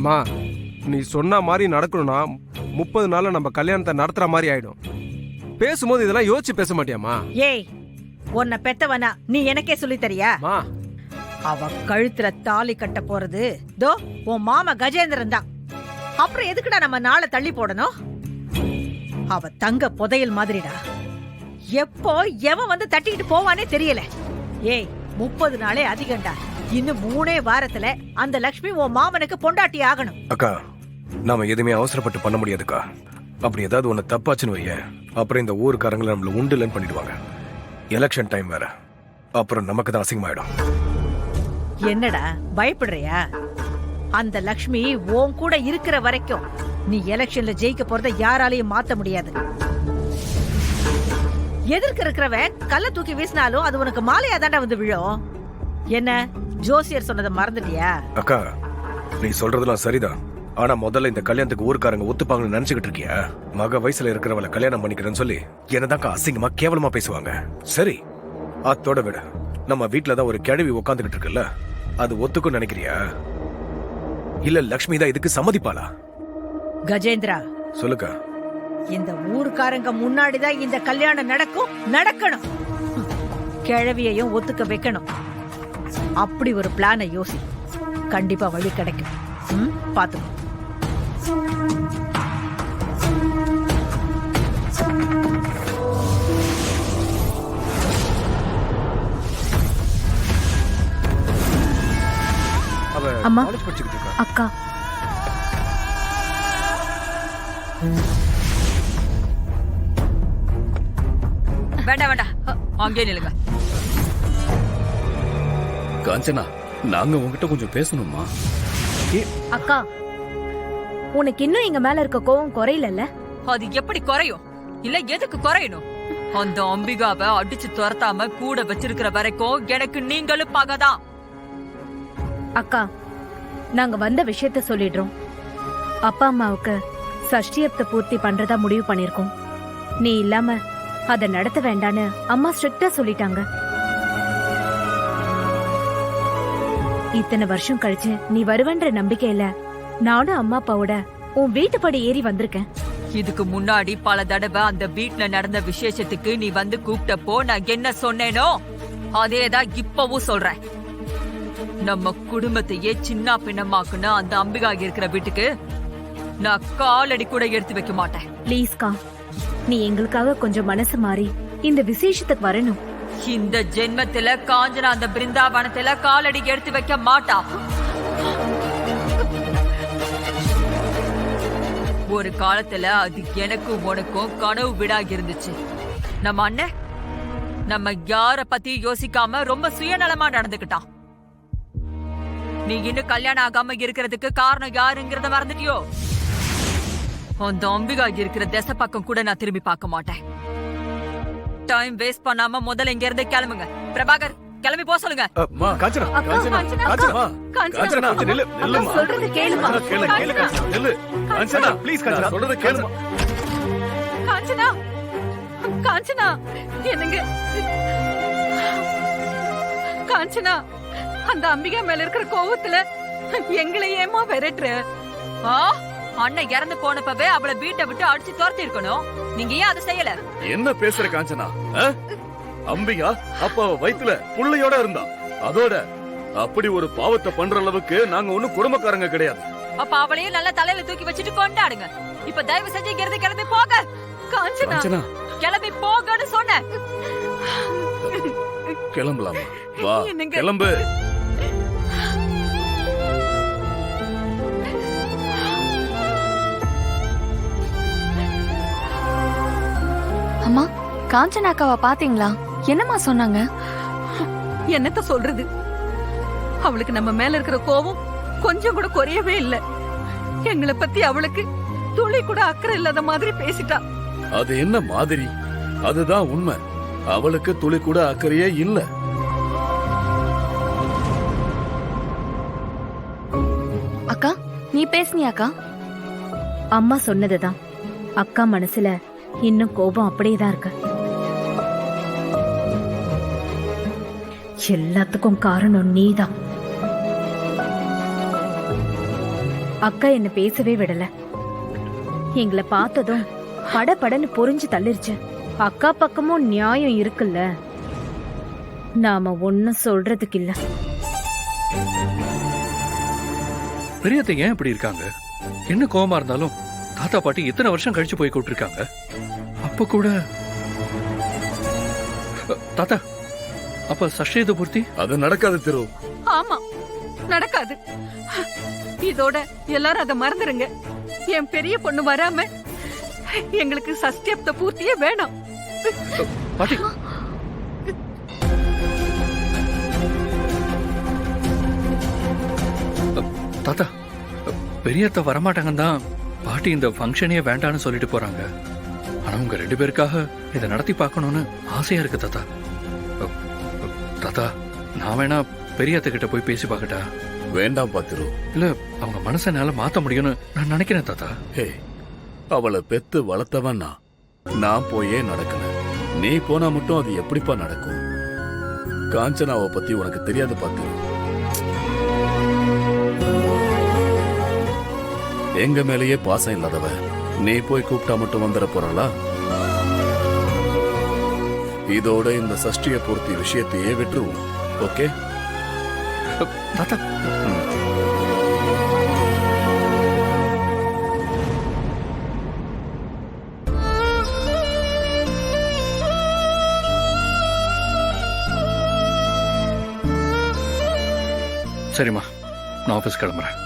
மா நீ சொன்ன மாதிரி நடக்கணும்னா 30 நாள்ல நம்ம கல்யாணத்தை நடத்துற மாதிரி ஆயிடும். பேசும்போது இதெல்லாம் யோசிச்சு பேச மாட்டியாமா? ஏய், உன்னை பெத்தவனா நீ எனக்கே சொல்லி தரியா? மா அவ கழுத்துல தாலி கட்ட போறது தோ உன் மாமா கஜேந்திரன் தான். அப்புறம் எதுக்குடா நம்ம நாளை தள்ளி போடணும்? அவ தங்க புதையல் மாதிரிடா. எப்போ எவன் வந்து தட்டிக்கிட்டு போவானே தெரியல. ஏய், 30 நாளே அதிகண்டா. இன்னும் 3 வாரத்துல அந்த லக்ஷ்மி உன் மாமனுக்கு பொண்டாட்டி ஆகணும். அக்கா, நாம எதுவுமே அவசரப்பட்டு பண்ண முடியாதுக்கா. அப்படி ஏதாவது ஒண்ணு தப்பாச்சுன்னு வைய, அப்புறம் இந்த ஊருக்காரங்களை நம்மள உண்டுலன்னு பண்ணிடுவாங்க. எலெக்ஷன் டைம் வேற, அப்புறம் நமக்கு தான் அசிங்கமாயிடும். என்னடா பயப்படுறியா? அந்த லக்ஷ்மி உன் கூட இருக்கிற வரைக்கும் நீ எலெக்ஷன்ல ஜெயிக்க போறத யாராலையும் மாத்த முடியாது. எதிர்க்க இருக்கிறவன் கல்ல தூக்கி வீசினாலும் அது உனக்கு மாலையா தாண்டா வந்து விழும். என்ன ஜோசியர் சொன்னதை மறந்துட்டியா? அக்கா, நீ சொல்றதெல்லாம் சரிதான். ஆனா முதல்ல இந்த கல்யாணத்துக்கு ஊருக்காரங்க ஒத்துப்பாங்கன்னு நினைச்சுக்கிட்டு இருக்கியா? மக வயசுல இருக்கிறவளை கல்யாணம் பண்ணிக்கிறேன்னு சொல்லி என்னதாக்கா அசிங்கமா கேவலமா பேசுவாங்க. சரி, அத்தோட விட நம்ம வீட்டுலதான் ஒரு கிழவி உட்காந்துக்கிட்டு இருக்குல்ல, அது ஒத்துக்கும் நினைக்கிறியா? இல்ல லக்ஷ்மி தான் இதுக்கு சம்மதிப்பாளா? கஜேந்திரா, சொல்லுக்கா. இந்த ஊருக்காரங்க முன்னாடிதான் இந்த கல்யாணம் நடக்கணும். கிழவியையும் ஒத்துக்க வைக்கணும். அப்படி ஒரு பிளானை யோசி, கண்டிப்பா வழி கிடைக்கும். பாத்துக்கோ. அம்மா, அக்கா, வேண்டாம், அங்கே நில்லுங்க. காஞ்சனா, நாங்க உங்ககிட்ட கொஞ்சம் பேசணுமா? அக்கா, உனக்கு இன்னும் எங்க மேல இருக்க கோவம் குறையல? அது எப்படி குறையும்? இல்ல எதுக்கு குறையணும்? அந்த அம்பிகாவை அடிச்சு துரத்தாம கூட வச்சிருக்கிற வரைக்கும் எனக்கு நீங்களும் பகதான். அக்கா, நாங்க வந்த விஷயத்த சொல்லிடுறோம். அப்பா அம்மாவுக்கு சஷ்டியத்தை பூர்த்தி பண்றதா முடிவு பண்ணிருக்கோம். நீ இல்லாம அத நடத்த வேண்டான்னு அம்மா ஸ்ட்ரிக்டா சொல்லிட்டாங்க. இத்தனை வருஷம் கழிச்சு நீ வருவன்ற நம்பிக்கையில நானும் அம்மா அப்பாவோட உன் வீட்டுப்படி ஏறி வந்திருக்கேன். இதுக்கு முன்னாடி பல தடவை அந்த வீட்ல நடந்த விசேஷத்துக்கு நீ வந்து கூப்பிட்டப்போ நான் என்ன சொன்னேனோ அதேதான் இப்பவும் சொல்றேன். நம்ம குடும்பத்தையே சின்ன பின்னமாக்குன அந்த அம்பிகா இருக்கிற வீட்டுக்கு நான் காலடி கூட எடுத்து வைக்க மாட்டேன். ப்ளீஸ்கா, நீ எங்களுக்காக கொஞ்சம் மனசு மாறி இந்த விசேஷத்துக்கு வரணும். இந்த ஜென்மத்துல காஞ்சனா அந்த பிருந்தாவனத்துல காலடி எடுத்து வைக்க மாட்டா. ஒரு காலத்துல அது எனக்கும் உனக்கும் கனவு வீடாகி இருந்துச்சு. நம்ம அண்ணன் நம்ம யார பத்தி யோசிக்காம ரொம்ப சுயநலமா நடந்துக்கிட்டான். நீ இன்னும் கல்யாணம் ஆகாம இருக்கிறதுக்கு காரணம் யாருங்கிறத மறந்துட்டியோ? அந்த அம்பிகா இருக்கிற திசை பக்கம் கூட நான் திரும்பி பார்க்க மாட்டேன். டைம் வேஸ்ட் பண்ணாம முதல்ல இங்க இருந்து கிளம்புங்க. பிரபாகர், கிளம்பி போக சொல்லுங்க. சொல்றது கேளுமா. காஞ்சனா, காஞ்சனா, என்னங்க காஞ்சனா, அந்த அம்பிகா மேல இருக்கிற கோவத்துல எங்களை ஏமா விரட்டுற? அண்ணன் இறந்து போனப்பவே அவளை வீட்டை விட்டு அடிச்சு துரத்தி இருக்கணும். நீங்க ஏன் அதை செய்யல? என்ன பேசுற காஞ்சனா? அம்பிகா அப்ப வயித்துல புள்ளையோட இருந்தா, அதோட அப்படி ஒரு பாவத்தை பண்ற அளவுக்கு நாங்க ஒண்ணும் குடும்பக்காரங்க கிடையாது. அப்ப அவளையும் நல்ல தலையில தூக்கி வச்சுட்டு கொண்டாடுங்க. இப்ப தயவு செஞ்சு இங்க இருந்து கிளம்பி போக. காஞ்சனா, கிளம்பி போகன்னு சொன்ன. கிளம்பலாமா? வா, கிளம்பு. அம்மா, காஞ்சனா அக்காவை பாத்தீங்களா? என்னம்மா சொன்னாங்க? என்னத்த சொல்றது? அவளுக்கு நம்ம மேல இருக்கிற கோவம் கொஞ்சம் கூட குறையவே இல்ல. எங்களை பத்தி அவளுக்கு துளி கூட அக்கறை இல்லாத மாதிரி பேசிட்டா. அது என்ன மாதிரி? அதுதான் உண்மை. அவளுக்கு துளி கூட அக்கறையே இல்ல. அக்கா, நீ பேசுனியாக்கா? அம்மா சொன்னதுதான். அக்கா மனசுல இன்னும் கோபம் அப்படியேதான் இருக்கு. எல்லாத்துக்கும் காரணம் நீதான். அக்கா என்ன பேசவே விடல. எங்களை பார்த்ததும் படபடன்னு பொறிஞ்சு தள்ளிருச்சு. அக்கா பக்கமும் நியாயம் இருக்குல்ல, நாம ஒன்னும் சொல்றதுக்கு இல்ல. பெரியத்தை ஏன் இப்படி இருக்காங்க? என்ன கோவமா இருந்தாலும் தாத்தா பாட்டி இத்தனை வருஷம் கழிச்சு போய் கூப்பிட்டுருக்காங்க. அப்ப கூட தாத்தா, அப்ப சஷ்டியத்தை பூர்த்தி அது நடக்காது திரு. ஆமா, நடக்காது. இதோட எல்லாரும் அதை மறந்துருங்க. என் பெரிய பொண்ணு வராம எங்களுக்கு சஷ்டியப்த பூர்த்தியே வேணாம். பாட்டி, தாத்தா, பெரியத்த வரமாட்டாங்கன்னு தான் பாட்டி இந்த ஃபங்க்ஷனே வேண்டான்னு சொல்லிட்டு போறாங்க. ஆனா உங்க 2 பேருக்காக இதை நடத்தி பார்க்கணும்னு ஆசையா இருக்கு தாத்தா. தாத்தா, நான் வேணா பெரியத்த கிட்ட போய் பேசி பார்க்கட்டா? வேண்டாம் பாத்திரு. இல்ல, அவங்க மனசை என்னால மாத்த முடியும்னு நான் நினைக்கிறேன் தாத்தா. ஹே, அவளை பெத்து வளர்த்தவன் நான் போயே நடக்கல. நீ போனா மட்டும் அது எப்படிப்பா நடக்கும்? காஞ்சனாவை பத்தி உனக்கு தெரியாது பாத்திரு. எங்க மேலேயே பாசம் இல்லாதவ நீ போய் கூப்பிட்டா மட்டும் வந்துட போறாளா? இதோட இந்த சஷ்டிய பூர்த்தி விஷயத்தையே விட்டுருவோம். ஓகே தாத்தா, சரிம்மா, நான் ஆபீஸ் கிளம்புறேன்.